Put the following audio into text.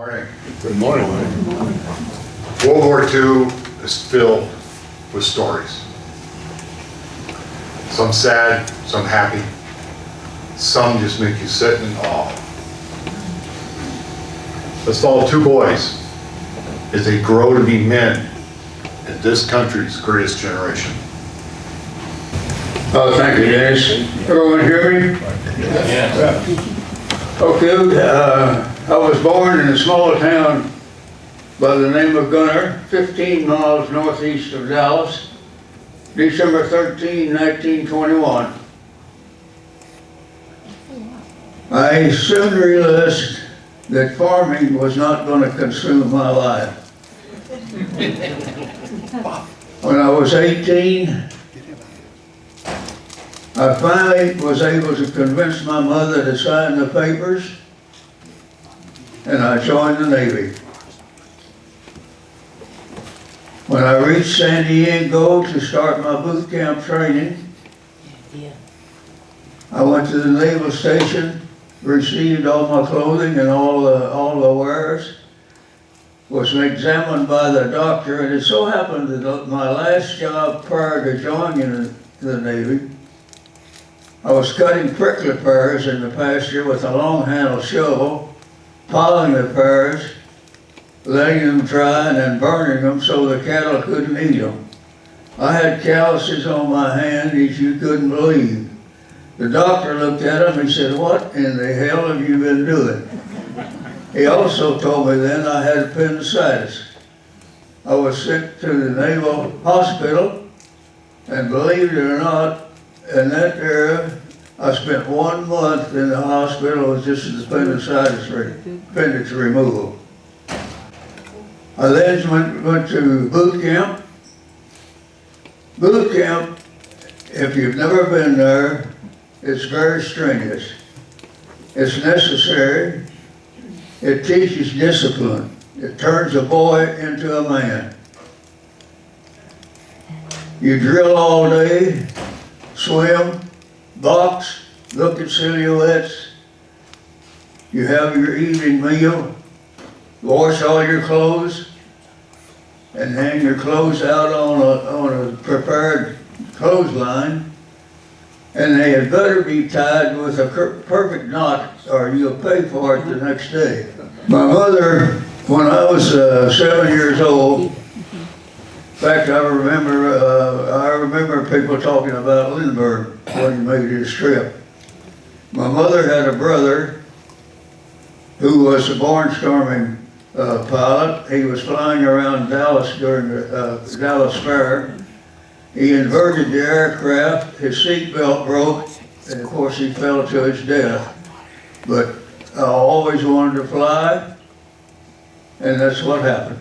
Morning. Good morning. World War II is filled with stories. Some sad, some happy, some just make you sit in awe. Let's follow two boys as they grow to be men in this country's greatest generation. Oh, thank you, Dennis. Everyone hear me? Yes. Okay, I was born in a small town by the name of Gunner, 15 miles northeast of Dallas, December 13, 1921. I soon realized that farming was not going to consume my life. When I was 18, I finally was able to convince my mother to sign the papers, and I joined the Navy. When I reached San Diego to start my boot camp training, I went to the Naval station, received all my clothing and all the wares, was examined by the doctor, and it so happened that my last job prior to joining the Navy, I was cutting prickly pears in the pasture with a long-handled shovel, piling the pears, letting them dry, and then burning them so the cattle couldn't eat them. I had calluses on my hand as you couldn't believe. The doctor looked at them and said, "What in the hell have you been doing?" He also told me then I had appendicitis. I was sent to the Naval Hospital, and believe it or not, in that era, I spent 1 month in the hospital with just an appendix removal. I then went to boot camp. Boot camp, if you've never been there, it's very strenuous. It's necessary. It teaches discipline. It turns a boy into a man. You drill all day, swim, box, look at silhouettes. You have your evening meal, wash all your clothes, and hang your clothes out on a prepared clothesline. And they had better be tied with a perfect knot or you'll pay for it the next day. My mother, when I was 7 years old, in fact, I remember people talking about Lindbergh when he made his trip. My mother had a brother who was a barnstorming pilot. He was flying around Dallas during the Dallas Fair. He inverted the aircraft, his seatbelt broke, and of course he fell to his death. But I always wanted to fly, and that's what happened.